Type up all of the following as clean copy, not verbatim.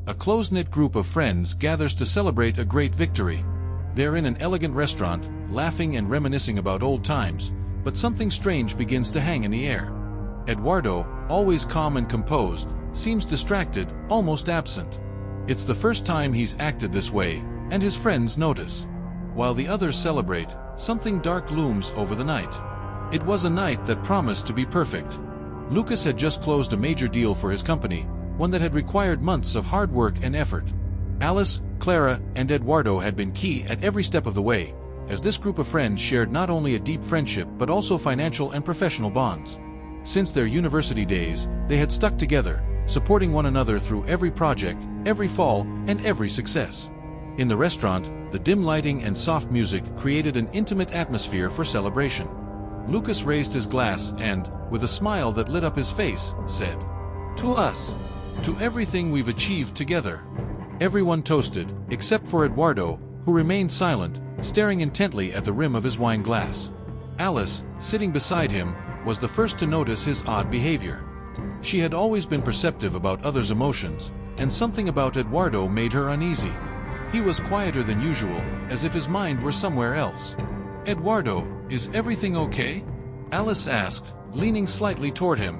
A close-knit group of friends gathers to celebrate a great victory. They're in an elegant restaurant, laughing and reminiscing about old times, but something strange begins to hang in the air. Eduardo, always calm and composed, seems distracted, almost absent. It's the first time he's acted this way, and his friends notice. While the others celebrate, something dark looms over the night. It was a night that promised to be perfect. Lucas had just closed a major deal for his company, one that had required months of hard work and effort. Alice, Clara, and Eduardo had been key at every step of the way, as this group of friends shared not only a deep friendship but also financial and professional bonds. Since their university days, they had stuck together, supporting one another through every project, every fall, and every success. In the restaurant, the dim lighting and soft music created an intimate atmosphere for celebration. Lucas raised his glass and, with a smile that lit up his face, said, "To us. To everything we've achieved together." Everyone toasted, except for Eduardo, who remained silent, staring intently at the rim of his wine glass. Alice, sitting beside him, was the first to notice his odd behavior. She had always been perceptive about others' emotions, and something about Eduardo made her uneasy. He was quieter than usual, as if his mind were somewhere else. "Eduardo, is everything okay?" Alice asked, leaning slightly toward him.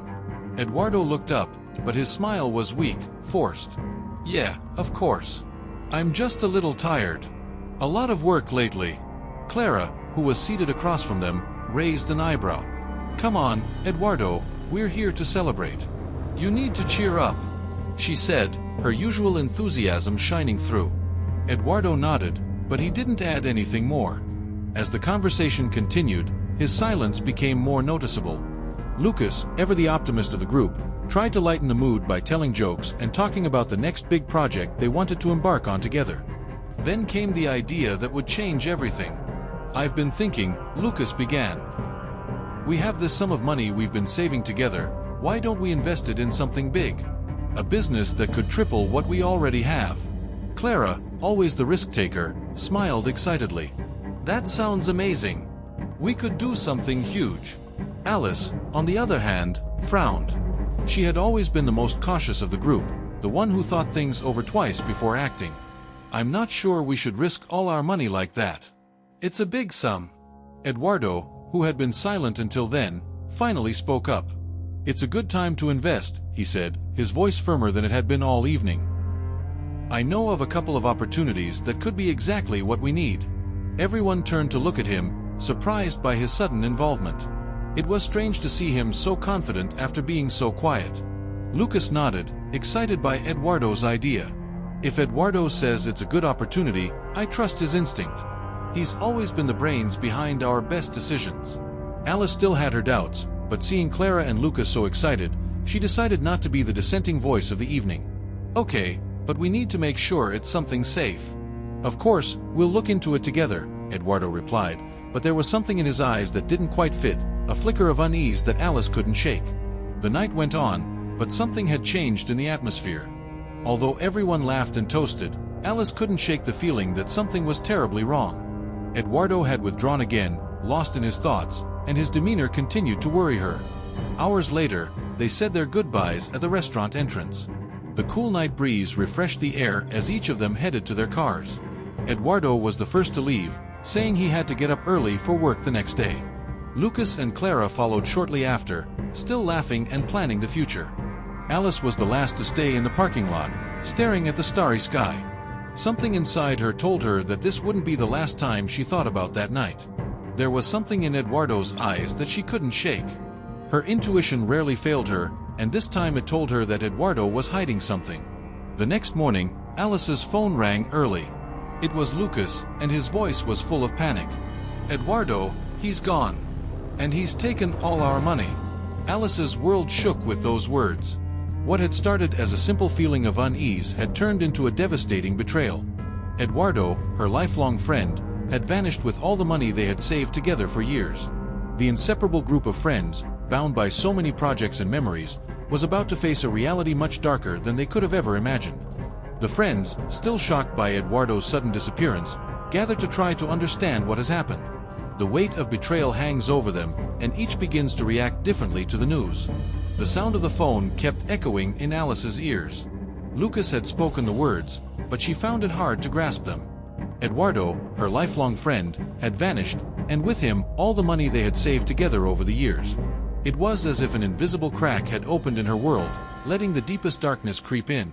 Eduardo looked up, but his smile was weak, forced. "Yeah, of course. I'm just a little tired. A lot of work lately." Clara, who was seated across from them, raised an eyebrow. "Come on, Eduardo, we're here to celebrate. You need to cheer up," she said, her usual enthusiasm shining through. Eduardo nodded, but he didn't add anything more. As the conversation continued, his silence became more noticeable. Lucas, ever the optimist of the group, tried to lighten the mood by telling jokes and talking about the next big project they wanted to embark on together. Then came the idea that would change everything. "I've been thinking," Lucas began. "We have this sum of money we've been saving together, why don't we invest it in something big? A business that could triple what we already have?" Clara, always the risk-taker, smiled excitedly. "That sounds amazing. We could do something huge." Alice, on the other hand, frowned. She had always been the most cautious of the group, the one who thought things over twice before acting. "I'm not sure we should risk all our money like that. It's a big sum." Eduardo, who had been silent until then, finally spoke up. "It's a good time to invest," he said, his voice firmer than it had been all evening. "I know of a couple of opportunities that could be exactly what we need." Everyone turned to look at him, surprised by his sudden involvement. It was strange to see him so confident after being so quiet. Lucas nodded, excited by Eduardo's idea. "If Eduardo says it's a good opportunity, I trust his instinct. He's always been the brains behind our best decisions." Alice still had her doubts, but seeing Clara and Lucas so excited, she decided not to be the dissenting voice of the evening. "Okay, but we need to make sure it's something safe." "Of course, we'll look into it together," Eduardo replied, but there was something in his eyes that didn't quite fit, a flicker of unease that Alice couldn't shake. The night went on, but something had changed in the atmosphere. Although everyone laughed and toasted, Alice couldn't shake the feeling that something was terribly wrong. Eduardo had withdrawn again, lost in his thoughts, and his demeanor continued to worry her. Hours later, they said their goodbyes at the restaurant entrance. The cool night breeze refreshed the air as each of them headed to their cars. Eduardo was the first to leave, saying he had to get up early for work the next day. Lucas and Clara followed shortly after, still laughing and planning the future. Alice was the last to stay in the parking lot, staring at the starry sky. Something inside her told her that this wouldn't be the last time she thought about that night. There was something in Eduardo's eyes that she couldn't shake. Her intuition rarely failed her, and this time it told her that Eduardo was hiding something. The next morning, Alice's phone rang early. It was Lucas, and his voice was full of panic. "Eduardo, he's gone. And he's taken all our money." Alice's world shook with those words. What had started as a simple feeling of unease had turned into a devastating betrayal. Eduardo, her lifelong friend, had vanished with all the money they had saved together for years. The inseparable group of friends, bound by so many projects and memories, was about to face a reality much darker than they could have ever imagined. The friends, still shocked by Eduardo's sudden disappearance, gathered to try to understand what has happened. The weight of betrayal hangs over them, and each begins to react differently to the news. The sound of the phone kept echoing in Alice's ears. Lucas had spoken the words, but she found it hard to grasp them. Eduardo, her lifelong friend, had vanished, and with him, all the money they had saved together over the years. It was as if an invisible crack had opened in her world, letting the deepest darkness creep in.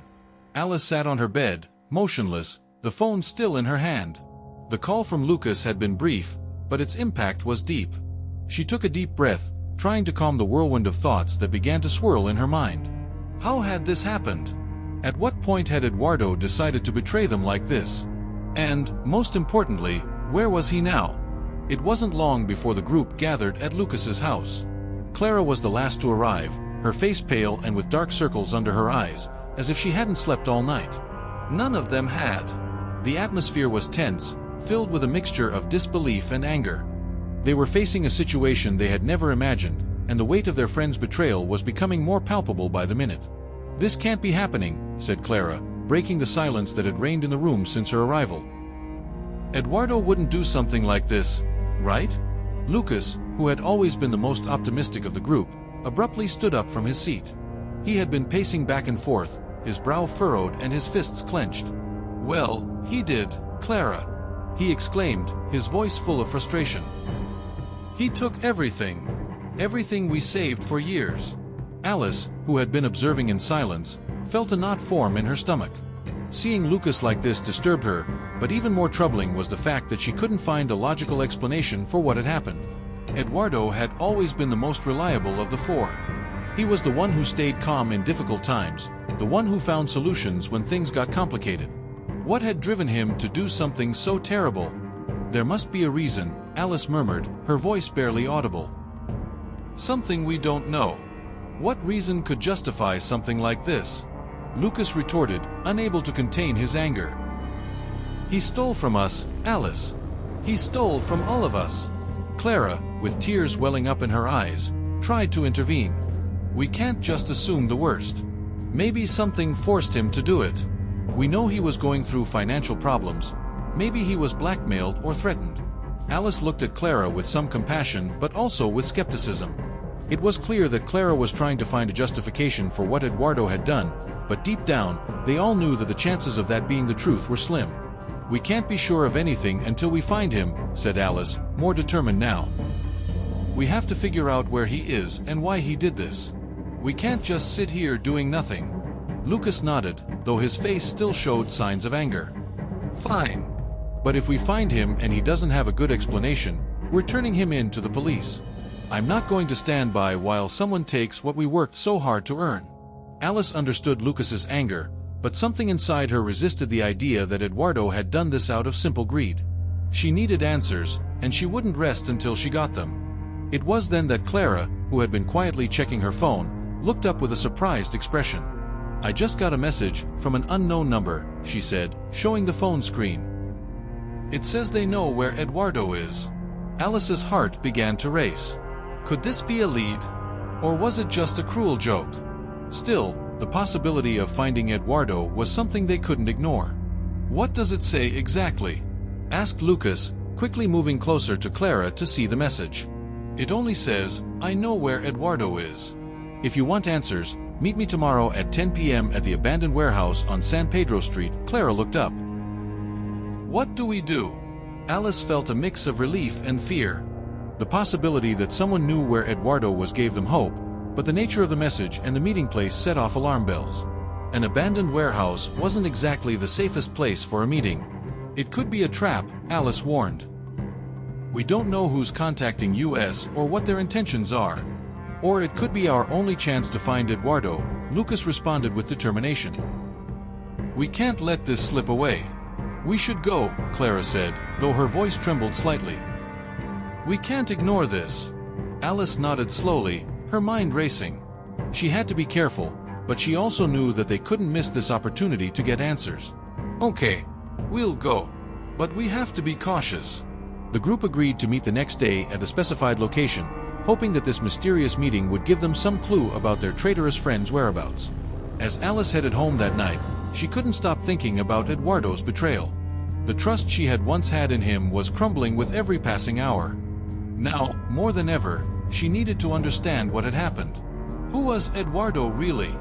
Alice sat on her bed, motionless, the phone still in her hand. The call from Lucas had been brief, but its impact was deep. She took a deep breath, trying to calm the whirlwind of thoughts that began to swirl in her mind. How had this happened? At what point had Eduardo decided to betray them like this? And, most importantly, where was he now? It wasn't long before the group gathered at Lucas's house. Clara was the last to arrive, her face pale and with dark circles under her eyes, as if she hadn't slept all night. None of them had. The atmosphere was tense, filled with a mixture of disbelief and anger. They were facing a situation they had never imagined, and the weight of their friend's betrayal was becoming more palpable by the minute. "This can't be happening," said Clara, breaking the silence that had reigned in the room since her arrival. "Eduardo wouldn't do something like this, right?" Lucas, who had always been the most optimistic of the group, abruptly stood up from his seat. He had been pacing back and forth, his brow furrowed and his fists clenched. "Well, he did, Clara," he exclaimed, his voice full of frustration. "He took everything. Everything we saved for years." Alice, who had been observing in silence, felt a knot form in her stomach. Seeing Lucas like this disturbed her, but even more troubling was the fact that she couldn't find a logical explanation for what had happened. Eduardo had always been the most reliable of the four. He was the one who stayed calm in difficult times, the one who found solutions when things got complicated. What had driven him to do something so terrible? "There must be a reason," Alice murmured, her voice barely audible. "Something we don't know. What reason could justify something like this?" Lucas retorted, unable to contain his anger. "He stole from us, Alice. He stole from all of us." Clara, with tears welling up in her eyes, tried to intervene. "We can't just assume the worst. Maybe something forced him to do it. We know he was going through financial problems. Maybe he was blackmailed or threatened." Alice looked at Clara with some compassion but also with skepticism. It was clear that Clara was trying to find a justification for what Eduardo had done, but deep down, they all knew that the chances of that being the truth were slim. "We can't be sure of anything until we find him," said Alice, more determined now. "We have to figure out where he is and why he did this. We can't just sit here doing nothing." Lucas nodded, though his face still showed signs of anger. "Fine. But if we find him and he doesn't have a good explanation, we're turning him in to the police. I'm not going to stand by while someone takes what we worked so hard to earn." Alice understood Lucas's anger, but something inside her resisted the idea that Eduardo had done this out of simple greed. She needed answers, and she wouldn't rest until she got them. It was then that Clara, who had been quietly checking her phone, looked up with a surprised expression. "I just got a message from an unknown number," she said, showing the phone screen. "It says they know where Eduardo is." Alice's heart began to race. Could this be a lead? Or was it just a cruel joke? Still, the possibility of finding Eduardo was something they couldn't ignore. "What does it say exactly?" asked Lucas, quickly moving closer to Clara to see the message. "It only says, 'I know where Eduardo is. If you want answers, meet me tomorrow at 10 p.m. at the abandoned warehouse on San Pedro Street." Clara looked up. "What do we do?" Alice felt a mix of relief and fear. The possibility that someone knew where Eduardo was gave them hope, but the nature of the message and the meeting place set off alarm bells. An abandoned warehouse wasn't exactly the safest place for a meeting. It could be a trap, Alice warned. "We don't know who's contacting us or what their intentions are. Or it could be our only chance to find Eduardo," Lucas responded with determination. "We can't let this slip away." "We should go," Clara said, though her voice trembled slightly. "We can't ignore this." Alice nodded slowly, her mind racing. She had to be careful, but she also knew that they couldn't miss this opportunity to get answers. "Okay, we'll go. But we have to be cautious." The group agreed to meet the next day at the specified location, hoping that this mysterious meeting would give them some clue about their traitorous friend's whereabouts. As Alice headed home that night, she couldn't stop thinking about Eduardo's betrayal. The trust she had once had in him was crumbling with every passing hour. Now, more than ever, she needed to understand what had happened. Who was Eduardo really?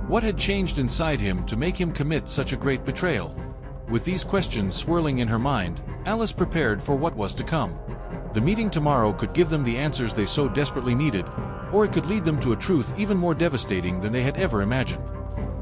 What had changed inside him to make him commit such a great betrayal? With these questions swirling in her mind, Alice prepared for what was to come. The meeting tomorrow could give them the answers they so desperately needed, or it could lead them to a truth even more devastating than they had ever imagined.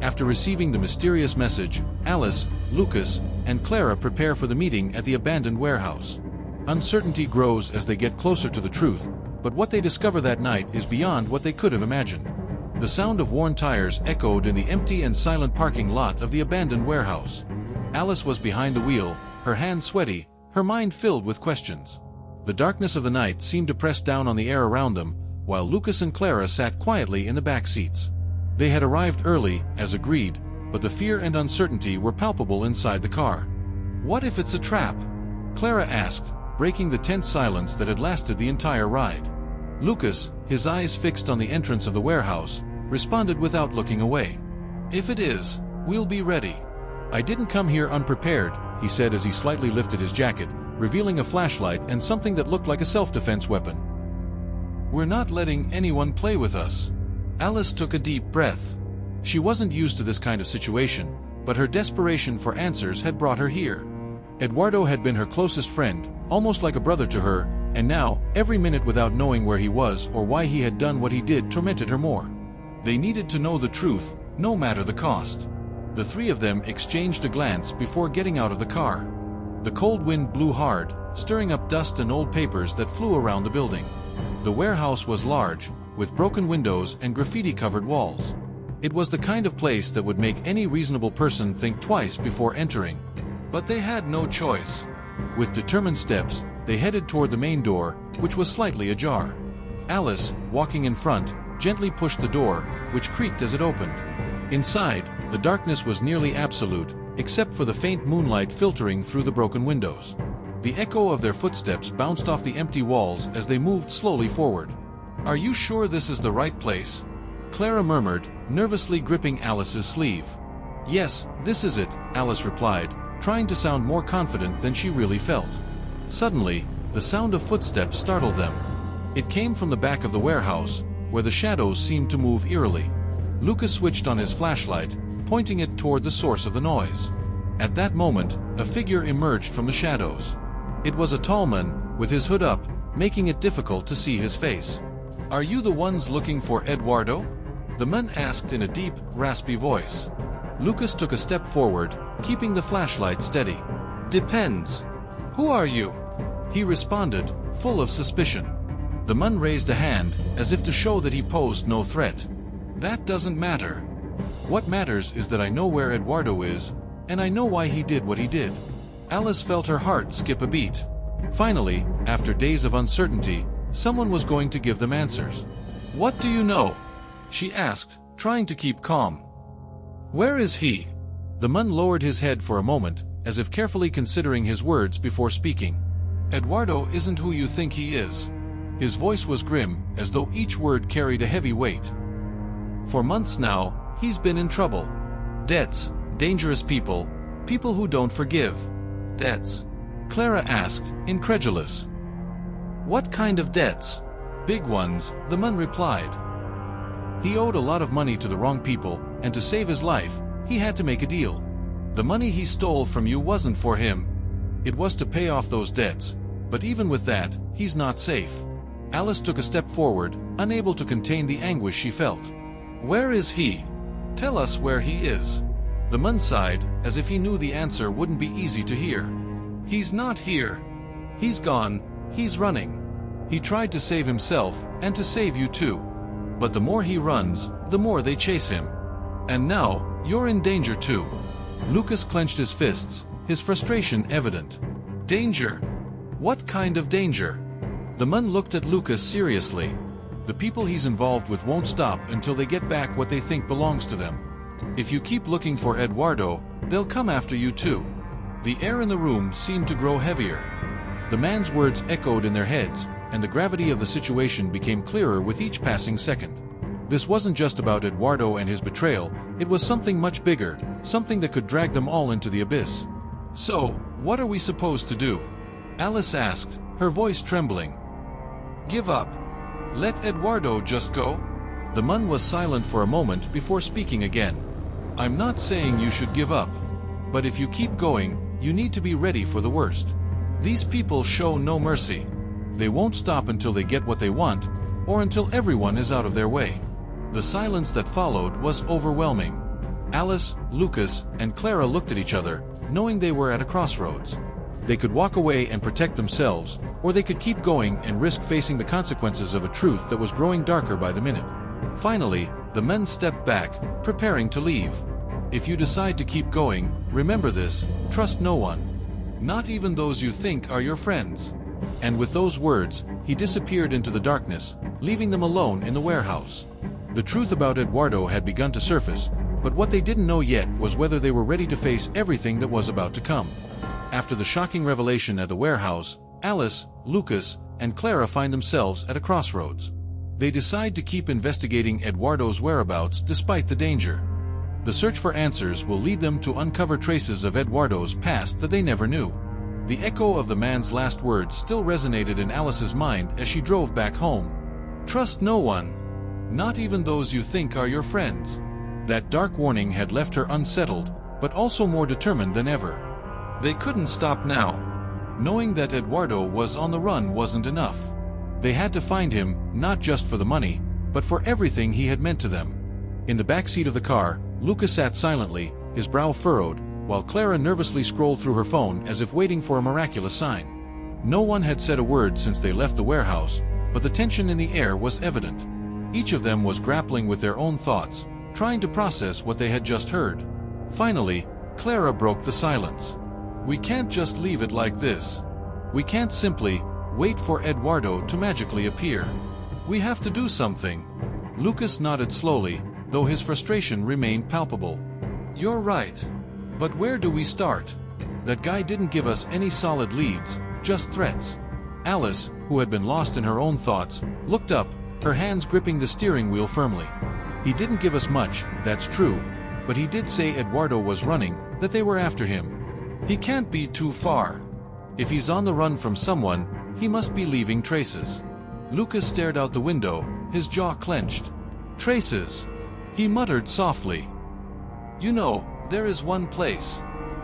After receiving the mysterious message, Alice, Lucas, and Clara prepare for the meeting at the abandoned warehouse. Uncertainty grows as they get closer to the truth, but what they discover that night is beyond what they could have imagined. The sound of worn tires echoed in the empty and silent parking lot of the abandoned warehouse. Alice was behind the wheel, her hands sweaty, her mind filled with questions. The darkness of the night seemed to press down on the air around them, while Lucas and Clara sat quietly in the back seats. They had arrived early, as agreed, but the fear and uncertainty were palpable inside the car. "What if it's a trap?" Clara asked, breaking the tense silence that had lasted the entire ride. Lucas, his eyes fixed on the entrance of the warehouse, responded without looking away. "If it is, we'll be ready." "I didn't come here unprepared," he said as he slightly lifted his jacket, revealing a flashlight and something that looked like a self-defense weapon. "We're not letting anyone play with us." Alice took a deep breath. She wasn't used to this kind of situation, but her desperation for answers had brought her here. Eduardo had been her closest friend, almost like a brother to her, and now, every minute without knowing where he was or why he had done what he did tormented her more. They needed to know the truth, no matter the cost. The three of them exchanged a glance before getting out of the car. The cold wind blew hard, stirring up dust and old papers that flew around the building. The warehouse was large, with broken windows and graffiti-covered walls. It was the kind of place that would make any reasonable person think twice before entering. But they had no choice. With determined steps, they headed toward the main door, which was slightly ajar. Alice, walking in front, gently pushed the door, which creaked as it opened. Inside, the darkness was nearly absolute, except for the faint moonlight filtering through the broken windows. The echo of their footsteps bounced off the empty walls as they moved slowly forward. "Are you sure this is the right place?" Clara murmured, nervously gripping Alice's sleeve. "Yes, this is it," Alice replied, trying to sound more confident than she really felt. Suddenly, the sound of footsteps startled them. It came from the back of the warehouse, where the shadows seemed to move eerily. Lucas switched on his flashlight, pointing it toward the source of the noise. At that moment, a figure emerged from the shadows. It was a tall man, with his hood up, making it difficult to see his face. "Are you the ones looking for Eduardo?" the man asked in a deep, raspy voice. Lucas took a step forward, keeping the flashlight steady. "Depends. Who are you?" he responded, full of suspicion. The man raised a hand, as if to show that he posed no threat. "That doesn't matter. What matters is that I know where Eduardo is, and I know why he did what he did." Alice felt her heart skip a beat. Finally, after days of uncertainty, someone was going to give them answers. "What do you know?" she asked, trying to keep calm. "Where is he?" The man lowered his head for a moment, as if carefully considering his words before speaking. "Eduardo isn't who you think he is." His voice was grim, as though each word carried a heavy weight. "For months now, he's been in trouble. Debts, dangerous people, people who don't forgive." "Debts?" Clara asked, incredulous. "What kind of debts?" "Big ones," the man replied. "He owed a lot of money to the wrong people, and to save his life, he had to make a deal. The money he stole from you wasn't for him. It was to pay off those debts, but even with that, he's not safe." Alice took a step forward, unable to contain the anguish she felt. "Where is he? Tell us where he is." The man sighed, as if he knew the answer wouldn't be easy to hear. "He's not here. He's gone, he's running. He tried to save himself, and to save you too. But the more he runs, the more they chase him. And now, you're in danger too." Lucas clenched his fists, his frustration evident. "Danger? What kind of danger?" The man looked at Lucas seriously. "The people he's involved with won't stop until they get back what they think belongs to them. If you keep looking for Eduardo, they'll come after you too." The air in the room seemed to grow heavier. The man's words echoed in their heads, and the gravity of the situation became clearer with each passing second. This wasn't just about Eduardo and his betrayal, it was something much bigger, something that could drag them all into the abyss. "So, what are we supposed to do?" Alice asked, her voice trembling. "Give up. Let Eduardo just go?" The man was silent for a moment before speaking again. "I'm not saying you should give up. But if you keep going, you need to be ready for the worst. These people show no mercy. They won't stop until they get what they want, or until everyone is out of their way." The silence that followed was overwhelming. Alice, Lucas, and Clara looked at each other, knowing they were at a crossroads. They could walk away and protect themselves, or they could keep going and risk facing the consequences of a truth that was growing darker by the minute. Finally, the men stepped back, preparing to leave. "If you decide to keep going, remember this: trust no one. Not even those you think are your friends." And with those words, he disappeared into the darkness, leaving them alone in the warehouse. The truth about Eduardo had begun to surface, but what they didn't know yet was whether they were ready to face everything that was about to come. After the shocking revelation at the warehouse, Alice, Lucas, and Clara find themselves at a crossroads. They decide to keep investigating Eduardo's whereabouts despite the danger. The search for answers will lead them to uncover traces of Eduardo's past that they never knew. The echo of the man's last words still resonated in Alice's mind as she drove back home. "Trust no one. Not even those you think are your friends." That dark warning had left her unsettled, but also more determined than ever. They couldn't stop now. Knowing that Eduardo was on the run wasn't enough. They had to find him, not just for the money, but for everything he had meant to them. In the back seat of the car, Lucas sat silently, his brow furrowed, while Clara nervously scrolled through her phone as if waiting for a miraculous sign. No one had said a word since they left the warehouse, but the tension in the air was evident. Each of them was grappling with their own thoughts, trying to process what they had just heard. Finally, Clara broke the silence. "We can't just leave it like this. We can't simply wait for Eduardo to magically appear. We have to do something." Lucas nodded slowly, though his frustration remained palpable. "You're right. But where do we start? That guy didn't give us any solid leads, just threats." Alice, who had been lost in her own thoughts, looked up, her hands gripping the steering wheel firmly. "He didn't give us much, that's true, but he did say Eduardo was running, that they were after him. He can't be too far. If he's on the run from someone, he must be leaving traces." Lucas stared out the window, his jaw clenched. "Traces," he muttered softly. "You know, there is one place.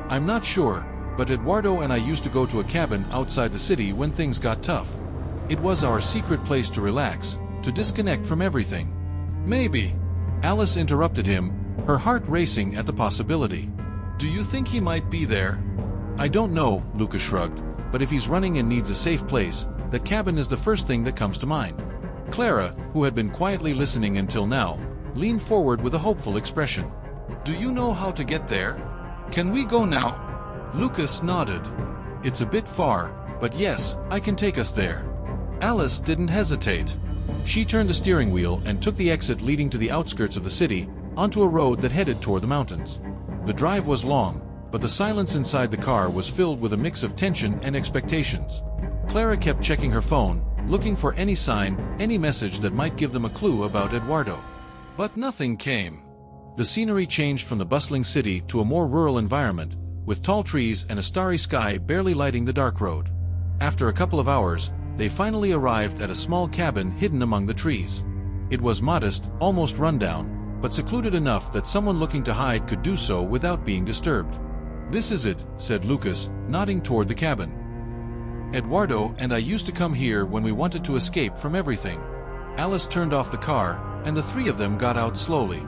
I'm not sure, but Eduardo and I used to go to a cabin outside the city when things got tough. It was our secret place to relax, to disconnect from everything." "Maybe." Alice interrupted him, her heart racing at the possibility. "Do you think he might be there?" "I don't know," Lucas shrugged, "but if he's running and needs a safe place, that cabin is the first thing that comes to mind." Clara, who had been quietly listening until now, leaned forward with a hopeful expression. "Do you know how to get there? Can we go now?" Lucas nodded. "It's a bit far, but yes, I can take us there." Alice didn't hesitate. She turned the steering wheel and took the exit leading to the outskirts of the city, onto a road that headed toward the mountains. The drive was long, but the silence inside the car was filled with a mix of tension and expectations. Clara kept checking her phone, looking for any sign, any message that might give them a clue about Eduardo. But nothing came. The scenery changed from the bustling city to a more rural environment, with tall trees and a starry sky barely lighting the dark road. After a couple of hours, they finally arrived at a small cabin hidden among the trees. It was modest, almost rundown, but secluded enough that someone looking to hide could do so without being disturbed. "This is it," said Lucas, nodding toward the cabin. "Eduardo and I used to come here when we wanted to escape from everything." Alice turned off the car, and the three of them got out slowly.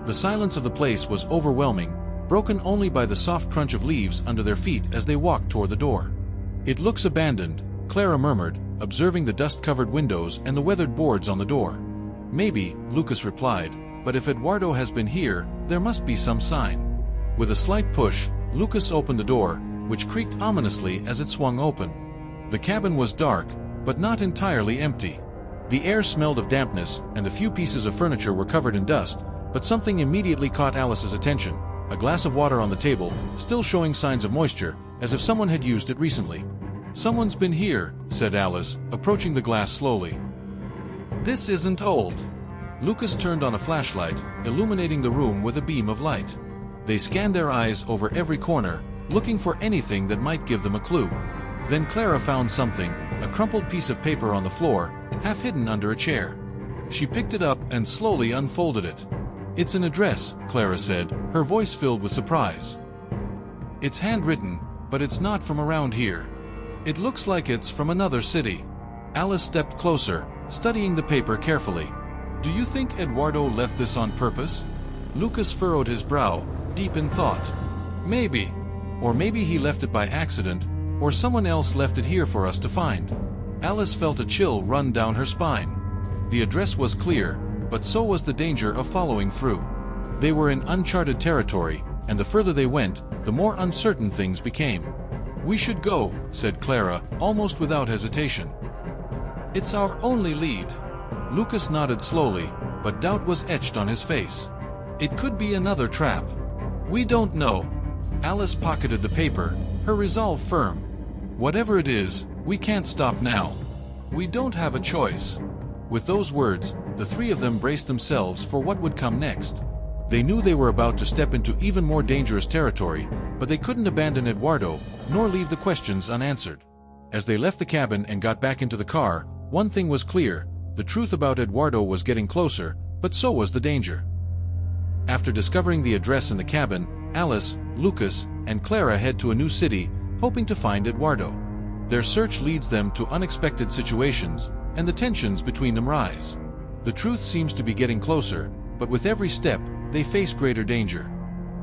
The silence of the place was overwhelming, broken only by the soft crunch of leaves under their feet as they walked toward the door. "It looks abandoned," Clara murmured, observing the dust-covered windows and the weathered boards on the door. "Maybe," Lucas replied, "but if Eduardo has been here, there must be some sign." With a slight push, Lucas opened the door, which creaked ominously as it swung open. The cabin was dark, but not entirely empty. The air smelled of dampness, and the few pieces of furniture were covered in dust, but something immediately caught Alice's attention: a glass of water on the table, still showing signs of moisture, as if someone had used it recently. "Someone's been here," said Alice, approaching the glass slowly. "This isn't old." Lucas turned on a flashlight, illuminating the room with a beam of light. They scanned their eyes over every corner, looking for anything that might give them a clue. Then Clara found something, a crumpled piece of paper on the floor, half hidden under a chair. She picked it up and slowly unfolded it. "It's an address," Clara said, her voice filled with surprise. "It's handwritten, but it's not from around here. It looks like it's from another city." Alice stepped closer, studying the paper carefully. "Do you think Eduardo left this on purpose?" Lucas furrowed his brow, deep in thought. "Maybe. Or maybe he left it by accident, or someone else left it here for us to find." Alice felt a chill run down her spine. The address was clear, but so was the danger of following through. They were in uncharted territory, and the further they went, the more uncertain things became. "We should go," said Clara, almost without hesitation. "It's our only lead." Lucas nodded slowly, but doubt was etched on his face. "It could be another trap. We don't know." Alice pocketed the paper, her resolve firm. "Whatever it is, we can't stop now. We don't have a choice." With those words, the three of them braced themselves for what would come next. They knew they were about to step into even more dangerous territory, but they couldn't abandon Eduardo, nor leave the questions unanswered. As they left the cabin and got back into the car, one thing was clear: the truth about Eduardo was getting closer, but so was the danger. After discovering the address in the cabin, Alice, Lucas, and Clara head to a new city, hoping to find Eduardo. Their search leads them to unexpected situations, and the tensions between them rise. The truth seems to be getting closer, but with every step, they face greater danger.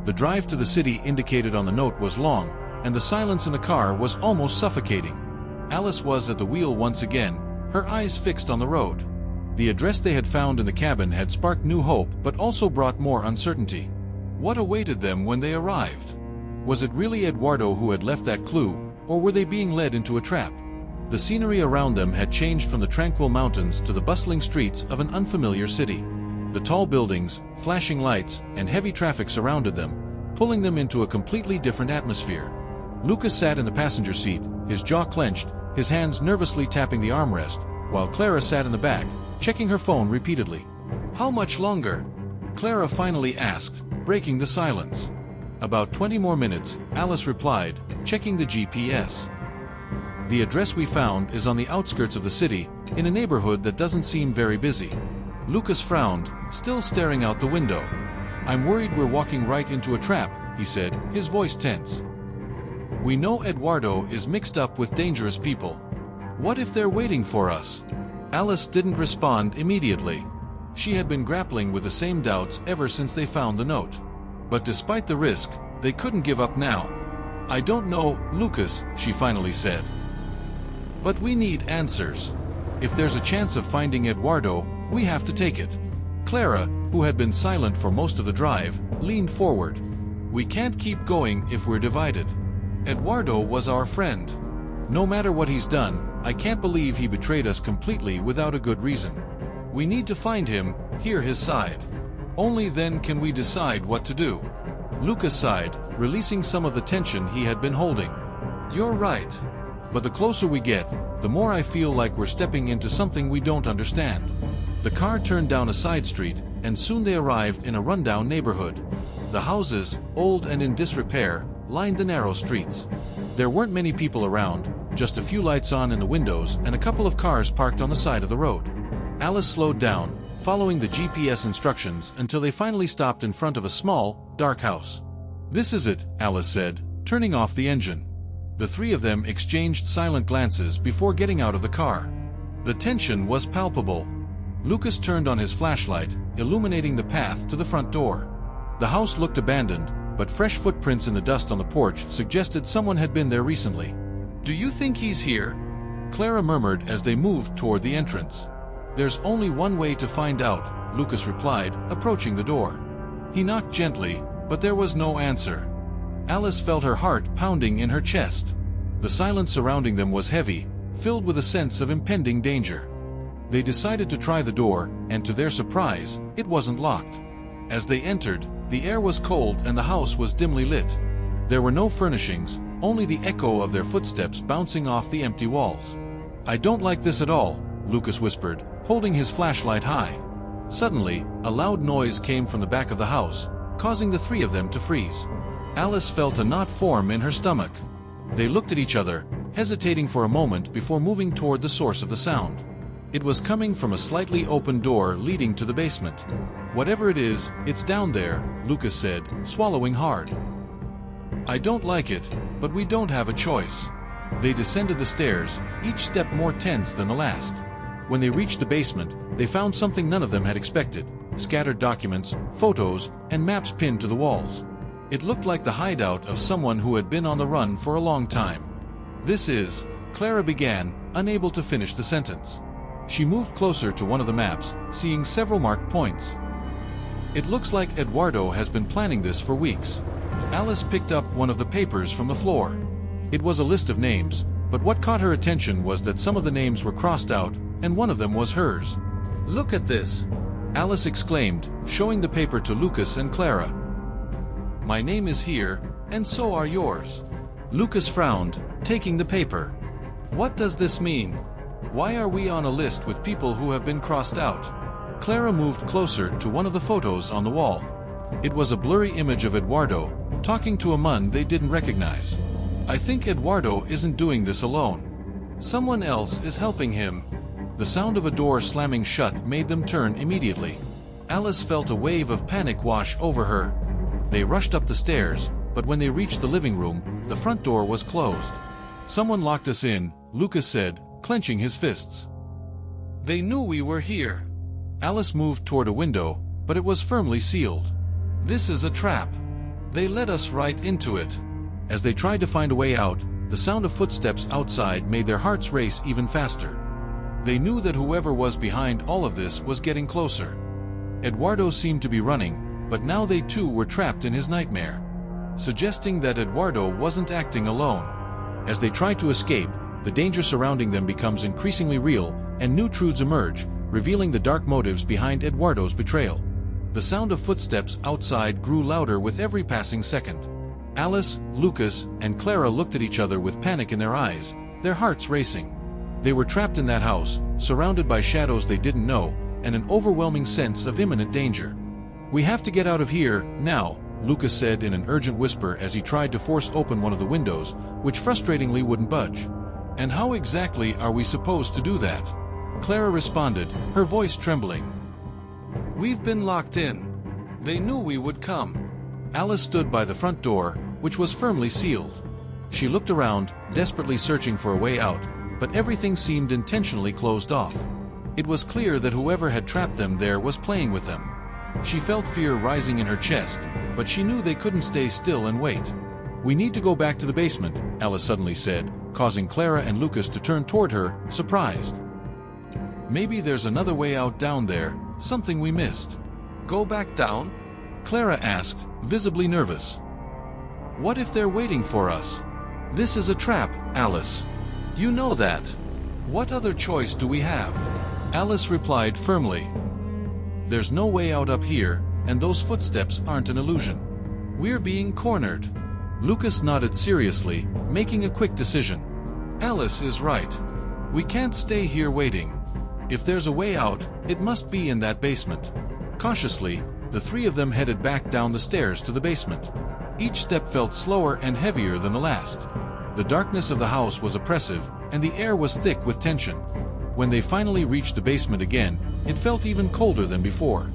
The drive to the city indicated on the note was long, and the silence in the car was almost suffocating. Alice was at the wheel once again, her eyes fixed on the road. The address they had found in the cabin had sparked new hope but also brought more uncertainty. What awaited them when they arrived? Was it really Eduardo who had left that clue, or were they being led into a trap? The scenery around them had changed from the tranquil mountains to the bustling streets of an unfamiliar city. The tall buildings, flashing lights, and heavy traffic surrounded them, pulling them into a completely different atmosphere. Lucas sat in the passenger seat, his jaw clenched, his hands nervously tapping the armrest, while Clara sat in the back, checking her phone repeatedly. "How much longer?" Clara finally asked, breaking the silence. "About 20 more minutes," Alice replied, checking the GPS. "The address we found is on the outskirts of the city, in a neighborhood that doesn't seem very busy." Lucas frowned, still staring out the window. "I'm worried we're walking right into a trap," he said, his voice tense. "We know Eduardo is mixed up with dangerous people. What if they're waiting for us?" Alice didn't respond immediately. She had been grappling with the same doubts ever since they found the note. But despite the risk, they couldn't give up now. "I don't know, Lucas," she finally said. "But we need answers. If there's a chance of finding Eduardo, we have to take it." Clara, who had been silent for most of the drive, leaned forward. "We can't keep going if we're divided. Eduardo was our friend. No matter what he's done, I can't believe he betrayed us completely without a good reason. We need to find him, hear his side. Only then can we decide what to do." Lucas sighed, releasing some of the tension he had been holding. "You're right. But the closer we get, the more I feel like we're stepping into something we don't understand." The car turned down a side street, and soon they arrived in a rundown neighborhood. The houses, old and in disrepair, lined the narrow streets. There weren't many people around, just a few lights on in the windows and a couple of cars parked on the side of the road. Alice slowed down, following the GPS instructions until they finally stopped in front of a small, dark house. "This is it," Alice said, turning off the engine. The three of them exchanged silent glances before getting out of the car. The tension was palpable. Lucas turned on his flashlight, illuminating the path to the front door. The house looked abandoned, but fresh footprints in the dust on the porch suggested someone had been there recently. "Do you think he's here?" Clara murmured as they moved toward the entrance. "There's only one way to find out," Lucas replied, approaching the door. He knocked gently, but there was no answer. Alice felt her heart pounding in her chest. The silence surrounding them was heavy, filled with a sense of impending danger. They decided to try the door, and to their surprise, it wasn't locked. As they entered, the air was cold and the house was dimly lit. There were no furnishings, only the echo of their footsteps bouncing off the empty walls. "I don't like this at all," Lucas whispered, holding his flashlight high. Suddenly, a loud noise came from the back of the house, causing the three of them to freeze. Alice felt a knot form in her stomach. They looked at each other, hesitating for a moment before moving toward the source of the sound. It was coming from a slightly open door leading to the basement. "Whatever it is, it's down there," Lucas said, swallowing hard. "I don't like it, but we don't have a choice." They descended the stairs, each step more tense than the last. When they reached the basement, they found something none of them had expected: scattered documents, photos, and maps pinned to the walls. It looked like the hideout of someone who had been on the run for a long time. "This is..." Clara began, unable to finish the sentence. She moved closer to one of the maps, seeing several marked points. "It looks like Eduardo has been planning this for weeks." Alice picked up one of the papers from the floor. It was a list of names, but what caught her attention was that some of the names were crossed out, and one of them was hers. "Look at this!" Alice exclaimed, showing the paper to Lucas and Clara. "My name is here, and so are yours." Lucas frowned, taking the paper. "What does this mean? Why are we on a list with people who have been crossed out?" Clara moved closer to one of the photos on the wall. It was a blurry image of Eduardo, talking to a man they didn't recognize. "I think Eduardo isn't doing this alone. Someone else is helping him." The sound of a door slamming shut made them turn immediately. Alice felt a wave of panic wash over her. They rushed up the stairs, but when they reached the living room, the front door was closed. "Someone locked us in," Lucas said, clenching his fists. "They knew we were here." Alice moved toward a window, but it was firmly sealed. "This is a trap. They led us right into it." As they tried to find a way out, the sound of footsteps outside made their hearts race even faster. They knew that whoever was behind all of this was getting closer. Eduardo seemed to be running, but now they too were trapped in his nightmare, suggesting that Eduardo wasn't acting alone. As they try to escape, the danger surrounding them becomes increasingly real, and new truths emerge, revealing the dark motives behind Eduardo's betrayal. The sound of footsteps outside grew louder with every passing second. Alice, Lucas, and Clara looked at each other with panic in their eyes, their hearts racing. They were trapped in that house, surrounded by shadows they didn't know, and an overwhelming sense of imminent danger. "We have to get out of here, now," Lucas said in an urgent whisper as he tried to force open one of the windows, which frustratingly wouldn't budge. "And how exactly are we supposed to do that?" Clara responded, her voice trembling. "We've been locked in. They knew we would come." Alice stood by the front door, which was firmly sealed. She looked around, desperately searching for a way out, but everything seemed intentionally closed off. It was clear that whoever had trapped them there was playing with them. She felt fear rising in her chest, but she knew they couldn't stay still and wait. "We need to go back to the basement," Alice suddenly said, causing Clara and Lucas to turn toward her, surprised. "Maybe there's another way out down there, something we missed." "Go back down?" Clara asked, visibly nervous. "What if they're waiting for us?" "This is a trap, Alice. You know that. What other choice do we have?" Alice replied firmly. "There's no way out up here, and those footsteps aren't an illusion. We're being cornered." Lucas nodded seriously, making a quick decision. "Alice is right. We can't stay here waiting. If there's a way out, it must be in that basement." Cautiously, the three of them headed back down the stairs to the basement. Each step felt slower and heavier than the last. The darkness of the house was oppressive, and the air was thick with tension. When they finally reached the basement again, it felt even colder than before.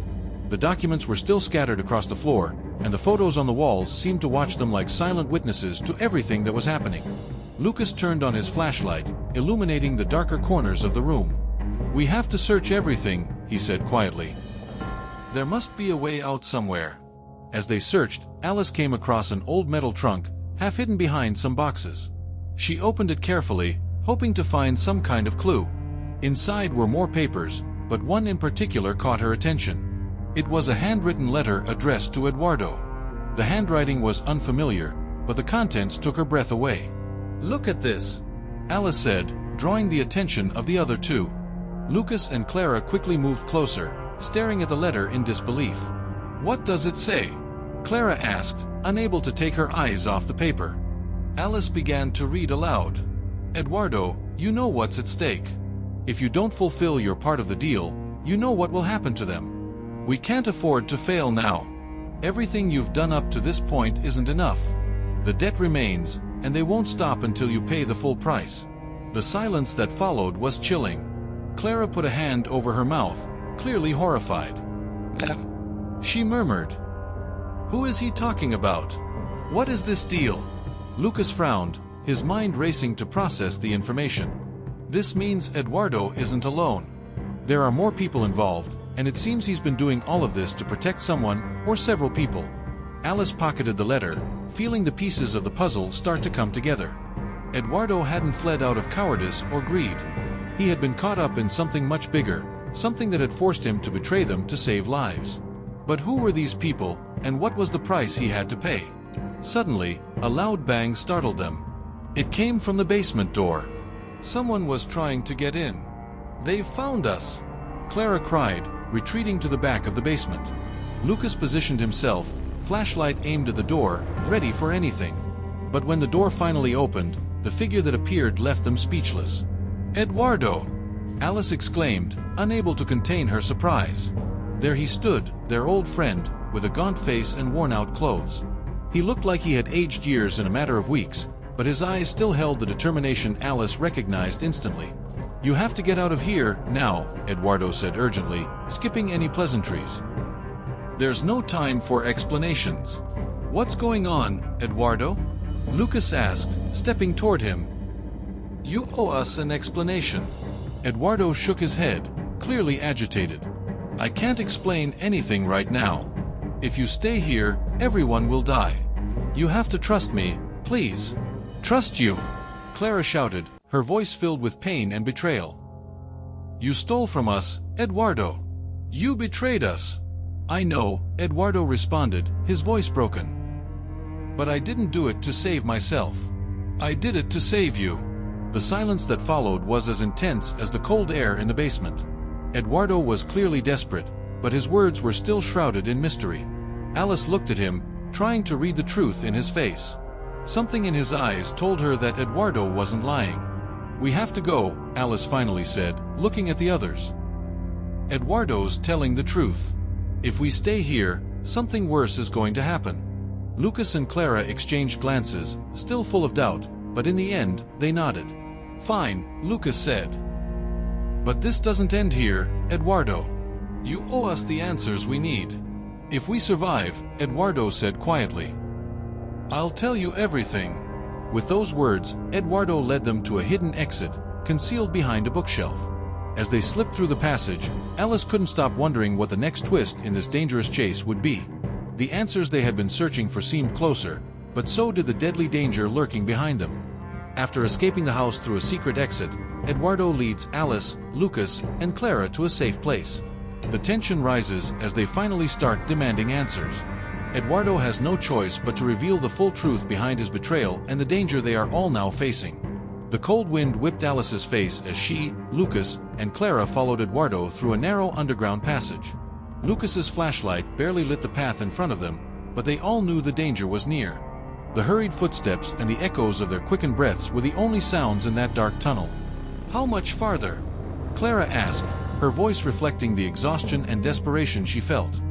The documents were still scattered across the floor, and the photos on the walls seemed to watch them like silent witnesses to everything that was happening. Lucas turned on his flashlight, illuminating the darker corners of the room. "We have to search everything," he said quietly. "There must be a way out somewhere." As they searched, Alice came across an old metal trunk, half hidden behind some boxes. She opened it carefully, hoping to find some kind of clue. Inside were more papers, but one in particular caught her attention. It was a handwritten letter addressed to Eduardo. The handwriting was unfamiliar, but the contents took her breath away. "Look at this," Alice said, drawing the attention of the other two. Lucas and Clara quickly moved closer, staring at the letter in disbelief. "What does it say?" Clara asked, unable to take her eyes off the paper. Alice began to read aloud. "Eduardo, you know what's at stake. If you don't fulfill your part of the deal, you know what will happen to them. We can't afford to fail now. Everything you've done up to this point isn't enough. The debt remains, and they won't stop until you pay the full price." The silence that followed was chilling. Clara put a hand over her mouth, clearly horrified. She murmured. Who is he talking about? What is this deal? Lucas frowned, his mind racing to process the information. This means Eduardo isn't alone. There are more people involved, and it seems he's been doing all of this to protect someone or several people. Alice pocketed the letter, feeling the pieces of the puzzle start to come together. Eduardo hadn't fled out of cowardice or greed. He had been caught up in something much bigger, something that had forced him to betray them to save lives. But who were these people, and what was the price he had to pay? Suddenly, a loud bang startled them. It came from the basement door. Someone was trying to get in. They've found us! Clara cried, retreating to the back of the basement. Lucas positioned himself, flashlight aimed at the door, ready for anything. But when the door finally opened, the figure that appeared left them speechless. Eduardo! Alice exclaimed, unable to contain her surprise. There he stood, their old friend, with a gaunt face and worn-out clothes. He looked like he had aged years in a matter of weeks, but his eyes still held the determination Alice recognized instantly. You have to get out of here, now, Eduardo said urgently, skipping any pleasantries. There's no time for explanations. What's going on, Eduardo? Lucas asked, stepping toward him. You owe us an explanation. Eduardo shook his head, clearly agitated. I can't explain anything right now. If you stay here, everyone will die. You have to trust me, please. Trust you? Clara shouted, her voice filled with pain and betrayal. You stole from us, Eduardo. You betrayed us. I know, Eduardo responded, his voice broken. But I didn't do it to save myself. I did it to save you. The silence that followed was as intense as the cold air in the basement. Eduardo was clearly desperate, but his words were still shrouded in mystery. Alice looked at him, trying to read the truth in his face. Something in his eyes told her that Eduardo wasn't lying. We have to go, Alice finally said, looking at the others. Eduardo's telling the truth. If we stay here, something worse is going to happen. Lucas and Clara exchanged glances, still full of doubt, but in the end, they nodded. Fine, Lucas said. But this doesn't end here, Eduardo. You owe us the answers we need. If we survive, Eduardo said quietly. I'll tell you everything. With those words, Eduardo led them to a hidden exit, concealed behind a bookshelf. As they slipped through the passage, Alice couldn't stop wondering what the next twist in this dangerous chase would be. The answers they had been searching for seemed closer, but so did the deadly danger lurking behind them. After escaping the house through a secret exit, Eduardo leads Alice, Lucas, and Clara to a safe place. The tension rises as they finally start demanding answers. Eduardo has no choice but to reveal the full truth behind his betrayal and the danger they are all now facing. The cold wind whipped Alice's face as she, Lucas, and Clara followed Eduardo through a narrow underground passage. Lucas's flashlight barely lit the path in front of them, but they all knew the danger was near. The hurried footsteps and the echoes of their quickened breaths were the only sounds in that dark tunnel. How much farther? Clara asked, her voice reflecting the exhaustion and desperation she felt.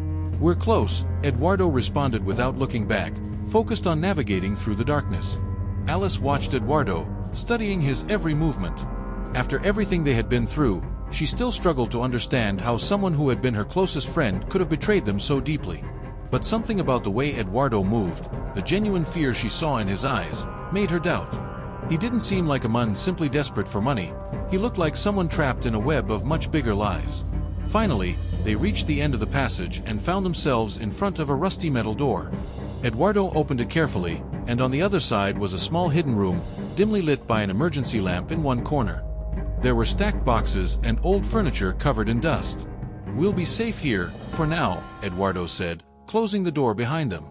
We're close, Eduardo responded without looking back, focused on navigating through the darkness. Alice watched Eduardo, studying his every movement. After everything they had been through, she still struggled to understand how someone who had been her closest friend could have betrayed them so deeply. But something about the way Eduardo moved, the genuine fear she saw in his eyes, made her doubt. He didn't seem like a man simply desperate for money. He looked like someone trapped in a web of much bigger lies. Finally, they reached the end of the passage and found themselves in front of a rusty metal door. Eduardo opened it carefully, and on the other side was a small hidden room, dimly lit by an emergency lamp in one corner. There were stacked boxes and old furniture covered in dust. We'll be safe here, for now, Eduardo said, closing the door behind them.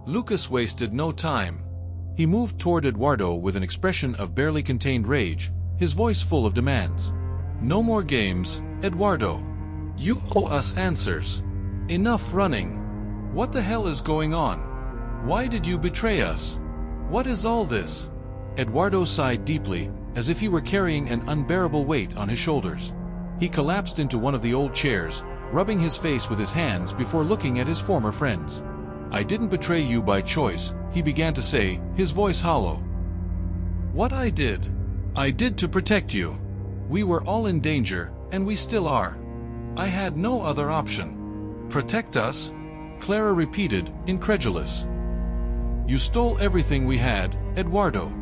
Lucas wasted no time. He moved toward Eduardo with an expression of barely contained rage, his voice full of demands. No more games, Eduardo. You owe us answers. Enough running. What the hell is going on? Why did you betray us? What is all this? Eduardo sighed deeply, as if he were carrying an unbearable weight on his shoulders. He collapsed into one of the old chairs, rubbing his face with his hands before looking at his former friends. I didn't betray you by choice, he began to say, his voice hollow. What I did to protect you. We were all in danger, and we still are. I had no other option. Protect us? Clara repeated, incredulous. You stole everything we had, Eduardo.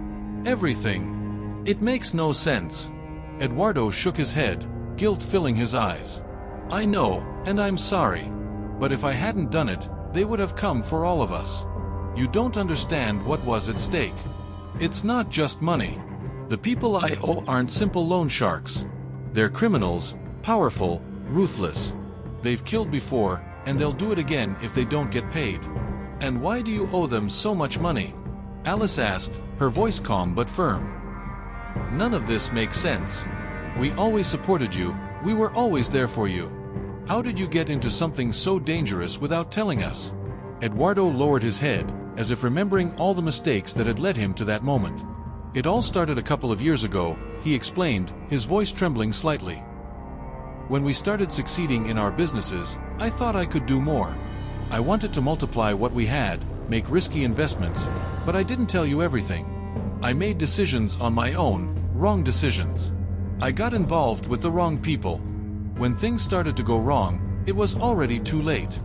Everything. It makes no sense. Eduardo shook his head, guilt filling his eyes. I know, and I'm sorry. But if I hadn't done it, they would have come for all of us. You don't understand what was at stake. It's not just money. The people I owe aren't simple loan sharks. They're criminals, powerful, ruthless. They've killed before, and they'll do it again if they don't get paid. And why do you owe them so much money? Alice asked, her voice calm but firm. None of this makes sense. We always supported you, we were always there for you. How did you get into something so dangerous without telling us? Eduardo lowered his head, as if remembering all the mistakes that had led him to that moment. It all started a couple of years ago, he explained, his voice trembling slightly. When we started succeeding in our businesses, I thought I could do more. I wanted to multiply what we had, make risky investments, but I didn't tell you everything. I made decisions on my own, wrong decisions. I got involved with the wrong people. When things started to go wrong, it was already too late.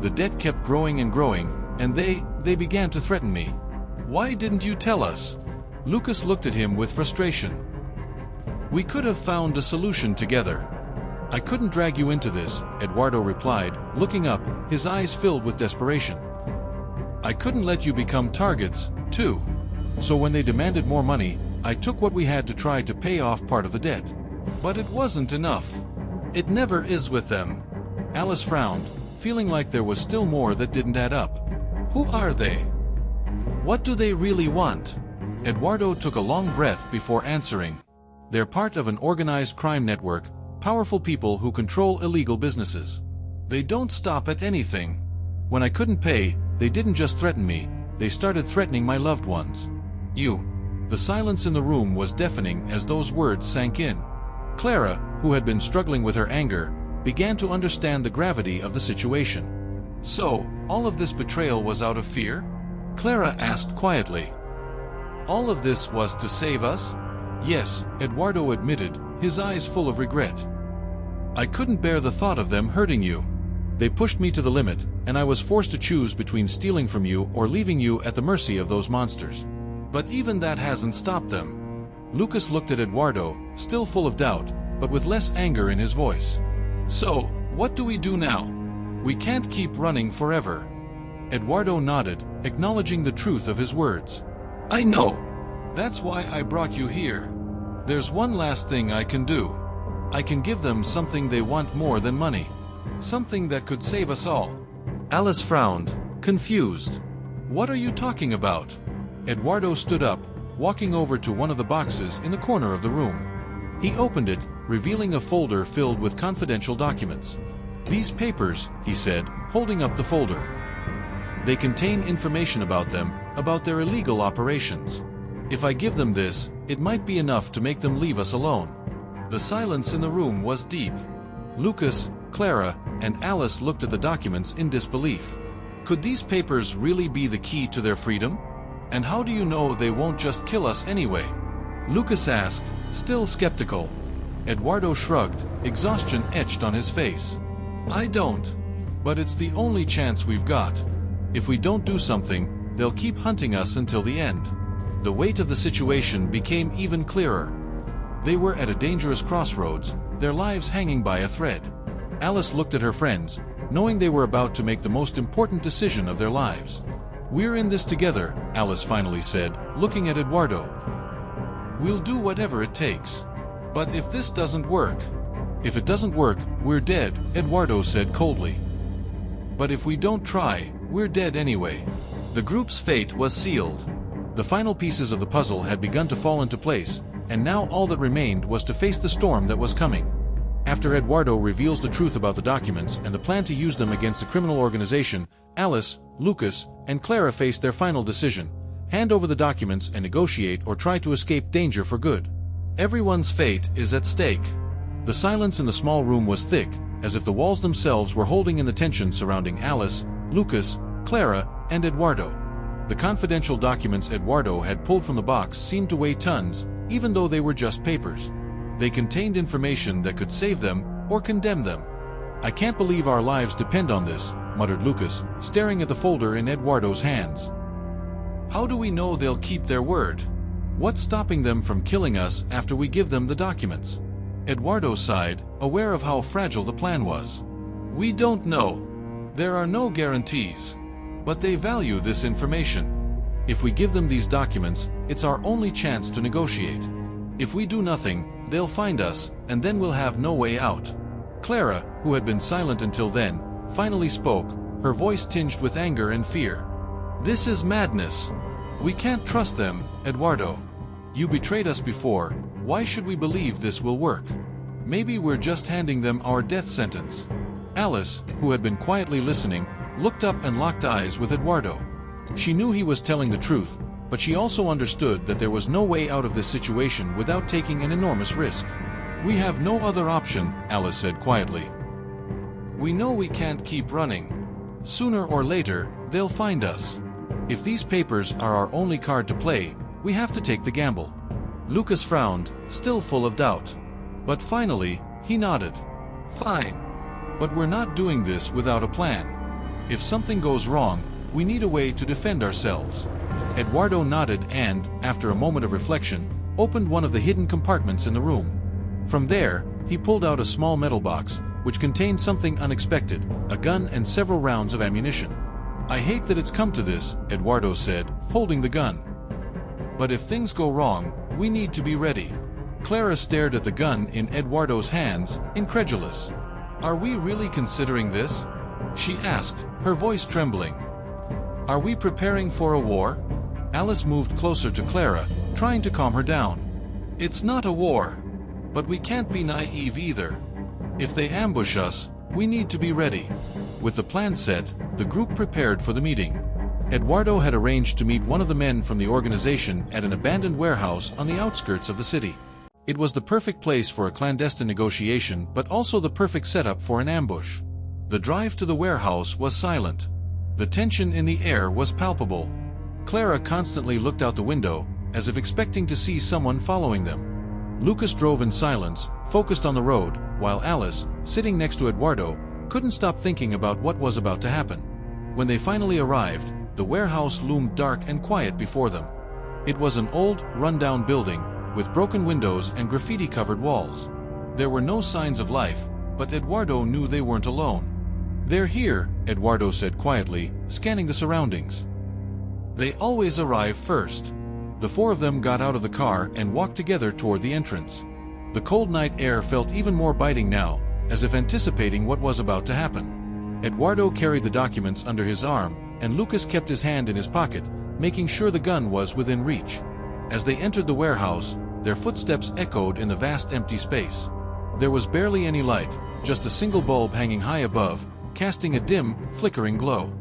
The debt kept growing and growing, and they began to threaten me. Why didn't you tell us? Lucas looked at him with frustration. We could have found a solution together. I couldn't drag you into this, Eduardo replied, looking up, his eyes filled with desperation. I couldn't let you become targets, too. So when they demanded more money, I took what we had to try to pay off part of the debt. But it wasn't enough. It never is with them. Alice frowned, feeling like there was still more that didn't add up. Who are they? What do they really want? Eduardo took a long breath before answering. They're part of an organized crime network, powerful people who control illegal businesses. They don't stop at anything. When I couldn't pay, they didn't just threaten me, they started threatening my loved ones. You. The silence in the room was deafening as those words sank in. Clara, who had been struggling with her anger, began to understand the gravity of the situation. So, all of this betrayal was out of fear? Clara asked quietly. All of this was to save us? Yes, Eduardo admitted, his eyes full of regret. I couldn't bear the thought of them hurting you. They pushed me to the limit, and I was forced to choose between stealing from you or leaving you at the mercy of those monsters. But even that hasn't stopped them. Lucas looked at Eduardo, still full of doubt, but with less anger in his voice. So, what do we do now? We can't keep running forever. Eduardo nodded, acknowledging the truth of his words. I know. That's why I brought you here. There's one last thing I can do. I can give them something they want more than money. Something that could save us all. Alice frowned, confused. What are you talking about? Eduardo stood up, walking over to one of the boxes in the corner of the room. He opened it, revealing a folder filled with confidential documents. These papers, he said, holding up the folder. They contain information about them, about their illegal operations. If I give them this, it might be enough to make them leave us alone. The silence in the room was deep. Lucas, Clara, and Alice looked at the documents in disbelief. Could these papers really be the key to their freedom? And how do you know they won't just kill us anyway? Lucas asked, still skeptical. Eduardo shrugged, exhaustion etched on his face. I don't. But it's the only chance we've got. If we don't do something, they'll keep hunting us until the end. The weight of the situation became even clearer. They were at a dangerous crossroads, their lives hanging by a thread. Alice looked at her friends, knowing they were about to make the most important decision of their lives. We're in this together, Alice finally said, looking at Eduardo. We'll do whatever it takes. But if this doesn't work... If it doesn't work, we're dead, Eduardo said coldly. But if we don't try, we're dead anyway. The group's fate was sealed. The final pieces of the puzzle had begun to fall into place, and now all that remained was to face the storm that was coming. After Eduardo reveals the truth about the documents and the plan to use them against the criminal organization, Alice, Lucas, and Clara faced their final decision: hand over the documents and negotiate or try to escape danger for good. Everyone's fate is at stake. The silence in the small room was thick, as if the walls themselves were holding in the tension surrounding Alice, Lucas, Clara, and Eduardo. The confidential documents Eduardo had pulled from the box seemed to weigh tons, even though they were just papers. They contained information that could save them or condemn them. "I can't believe our lives depend on this," muttered Lucas, staring at the folder in Eduardo's hands. "How do we know they'll keep their word? What's stopping them from killing us after we give them the documents?" Eduardo sighed, aware of how fragile the plan was. "We don't know. There are no guarantees. But they value this information. If we give them these documents, it's our only chance to negotiate. If we do nothing, they'll find us, and then we'll have no way out." Clara, who had been silent until then, finally spoke, her voice tinged with anger and fear. "This is madness. We can't trust them, Eduardo. You betrayed us before. Why should we believe this will work? Maybe we're just handing them our death sentence." Alice, who had been quietly listening, looked up and locked eyes with Eduardo. She knew he was telling the truth, but she also understood that there was no way out of this situation without taking an enormous risk. "We have no other option," Alice said quietly. "We know we can't keep running. Sooner or later, they'll find us. If these papers are our only card to play, we have to take the gamble." Lucas frowned, still full of doubt. But finally, he nodded. "Fine. But we're not doing this without a plan. If something goes wrong, we need a way to defend ourselves." Eduardo nodded and, after a moment of reflection, opened one of the hidden compartments in the room. From there, he pulled out a small metal box, which contained something unexpected, a gun and several rounds of ammunition. "I hate that it's come to this," Eduardo said, holding the gun. "But if things go wrong, we need to be ready." Clara stared at the gun in Eduardo's hands, incredulous. "Are we really considering this?" she asked, her voice trembling. "Are we preparing for a war?" Alice moved closer to Clara, trying to calm her down. "It's not a war. But we can't be naive either. If they ambush us, we need to be ready." With the plan set, the group prepared for the meeting. Eduardo had arranged to meet one of the men from the organization at an abandoned warehouse on the outskirts of the city. It was the perfect place for a clandestine negotiation, but also the perfect setup for an ambush. The drive to the warehouse was silent. The tension in the air was palpable. Clara constantly looked out the window, as if expecting to see someone following them. Lucas drove in silence, focused on the road, while Alice, sitting next to Eduardo, couldn't stop thinking about what was about to happen. When they finally arrived, the warehouse loomed dark and quiet before them. It was an old, run-down building, with broken windows and graffiti-covered walls. There were no signs of life, but Eduardo knew they weren't alone. "They're here," Eduardo said quietly, scanning the surroundings. "They always arrive first." The four of them got out of the car and walked together toward the entrance. The cold night air felt even more biting now, as if anticipating what was about to happen. Eduardo carried the documents under his arm, and Lucas kept his hand in his pocket, making sure the gun was within reach. As they entered the warehouse, their footsteps echoed in the vast empty space. There was barely any light, just a single bulb hanging high above, casting a dim, flickering glow.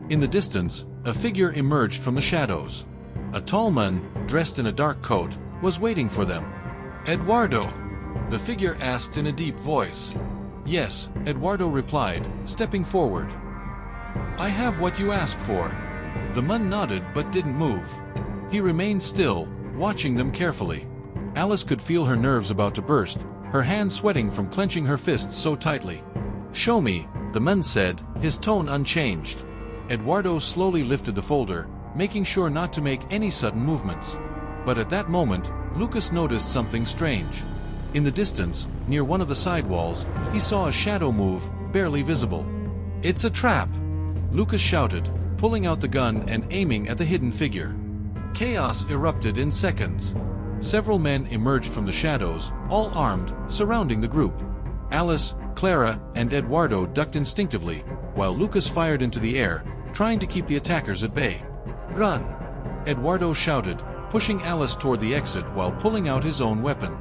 In the distance, a figure emerged from the shadows. A tall man, dressed in a dark coat, was waiting for them. "Eduardo?" the figure asked in a deep voice. "Yes," Eduardo replied, stepping forward. "I have what you asked for." The man nodded but didn't move. He remained still, watching them carefully. Alice could feel her nerves about to burst, her hand sweating from clenching her fists so tightly. "Show me," the man said, his tone unchanged. Eduardo slowly lifted the folder, making sure not to make any sudden movements. But at that moment, Lucas noticed something strange. In the distance, near one of the side walls, he saw a shadow move, barely visible. "It's a trap!" Lucas shouted, pulling out the gun and aiming at the hidden figure. Chaos erupted in seconds. Several men emerged from the shadows, all armed, surrounding the group. Alice, Clara, and Eduardo ducked instinctively, while Lucas fired into the air, trying to keep the attackers at bay. "Run!" Eduardo shouted, pushing Alice toward the exit while pulling out his own weapon.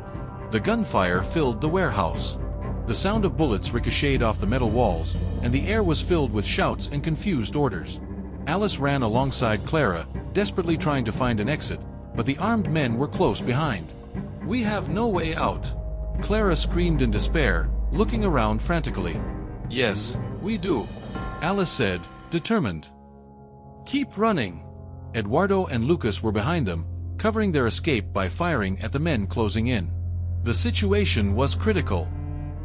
The gunfire filled the warehouse. The sound of bullets ricocheted off the metal walls, and the air was filled with shouts and confused orders. Alice ran alongside Clara, desperately trying to find an exit, but the armed men were close behind. "We have no way out!" Clara screamed in despair, looking around frantically. "Yes, we do," Alice said, determined. "Keep running!" Eduardo and Lucas were behind them, covering their escape by firing at the men closing in. The situation was critical.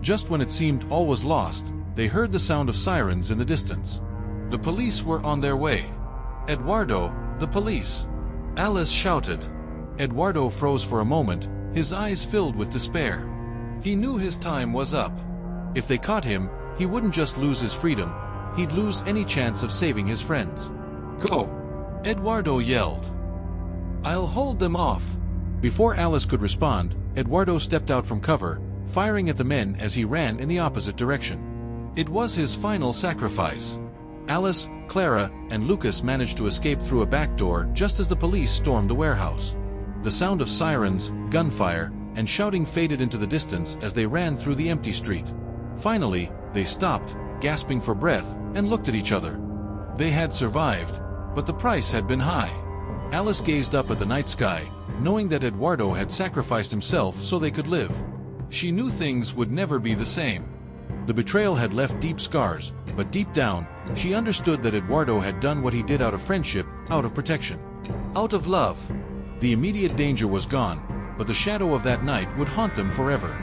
Just when it seemed all was lost, they heard the sound of sirens in the distance. The police were on their way. "Eduardo, the police!" Alice shouted. Eduardo froze for a moment, his eyes filled with despair. He knew his time was up. If they caught him, he wouldn't just lose his freedom, he'd lose any chance of saving his friends. "Go!" Eduardo yelled. "I'll hold them off." Before Alice could respond, Eduardo stepped out from cover, firing at the men as he ran in the opposite direction. It was his final sacrifice. Alice, Clara, and Lucas managed to escape through a back door just as the police stormed the warehouse. The sound of sirens, gunfire, and shouting faded into the distance as they ran through the empty street. Finally, they stopped, gasping for breath, and looked at each other. They had survived, but the price had been high. Alice gazed up at the night sky, knowing that Eduardo had sacrificed himself so they could live. She knew things would never be the same. The betrayal had left deep scars, but deep down, she understood that Eduardo had done what he did out of friendship, out of protection, out of love. The immediate danger was gone, but the shadow of that night would haunt them forever.